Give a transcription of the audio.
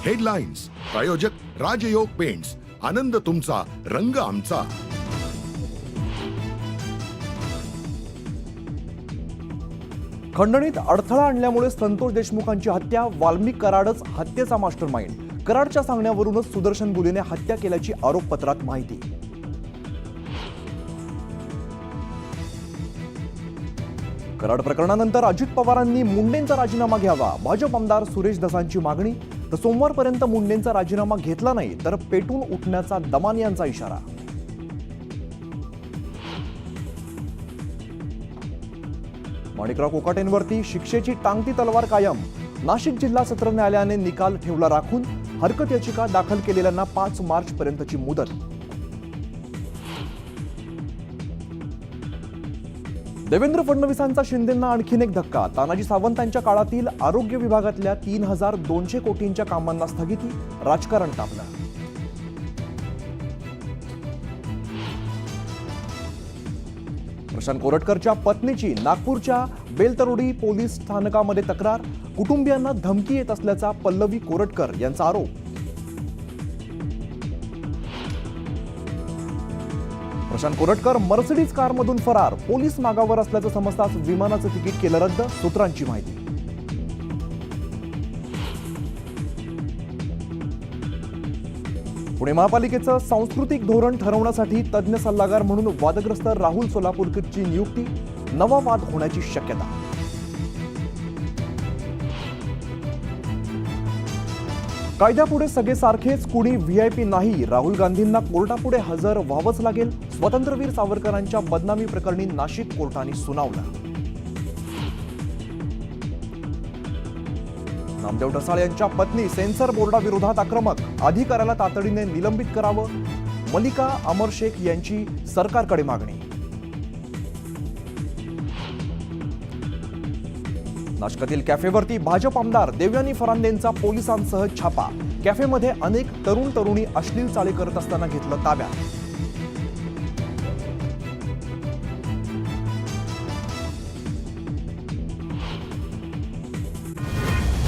Headlines प्रायोजक राजयोग paints, आनंद तुमचा, रंग आमचा. खंडणीत अडथळा आणल्यामुळे संतोष देशमुखांची हत्या, वाल्मिक कराडच हत्येचा मास्टरमाइंड. कराडच्या सांगण्यावरूनच सुदर्शन गुलेने हत्या केल्याची आरोपपत्रात माहिती. कराड प्रकरणानंतर अजित पवारांनी मुंडेंचा राजीनामा घ्यावा, भाजप आमदार सुरेश धसांची मागणी. तर सोमवारपर्यंत मुंडेंचा राजीनामा घेतला नाही तर पेटून उठण्याचा दमान यांचा इशारा. माणिकराव कोकाटेंवरती शिक्षेची टांगती तलवार कायम. नाशिक जिल्हा सत्र न्यायालयाने निकाल ठेवला राखून. हरकत याचिका दाखल केलेल्यांना 5 मार्च पर्यंतची मुदत. देवेंद्र फडणवीसांचा शिंदेंना आणखीन एक धक्का. तानाजी सावंतांच्या काळातील आरोग्य विभागातल्या 3200 कोटींच्या कामांना स्थगिती. राजकारण तापलं. प्रशांत कोरटकरच्या पत्नीची नागपूरच्या बेलतरोडी पोलीस स्थानकामध्ये तक्रार. कुटुंबियांना धमकी येत असल्याचा पल्लवी कोरटकर यांचा आरोप. प्रशांत कोरटकर मर्सिडीज कारमधून फरार. पोलीस मागावर असल्याचं समजताच विमानाचं तिकीट केलं रद्द. सूत्रांची माहिती. पुणे महापालिकेचं सांस्कृतिक धोरण ठरवण्यासाठी तज्ज्ञ सल्लागार म्हणून वादग्रस्त राहुल सोलापूरकरची नियुक्ती. नवा वाद होण्याची शक्यता. कायद्यापुढे सगळे सारखेच, कुणी व्हीआयपी नाही. राहुल गांधींना कोर्टापुढे हजर व्हावंच लागेल. स्वातंत्र्यवीर सावरकरांच्या बदनामी प्रकरणी नाशिक कोर्टाने सुनावलं. नामदेव ढसाळ यांच्या पत्नी सेन्सर बोर्डाविरोधात आक्रमक. अधिकाऱ्याला तातडीने निलंबित करावं. मलिका अमर शेख यांची सरकारकडे मागणी. नाशकातील कॅफेवरती भाजप आमदार देवयानी फरांदेंचा पोलिसांसह छापा. कॅफेमध्ये अनेक तरुण तरुणी अश्लील चाळे करत असताना घेतलं ताब्यात.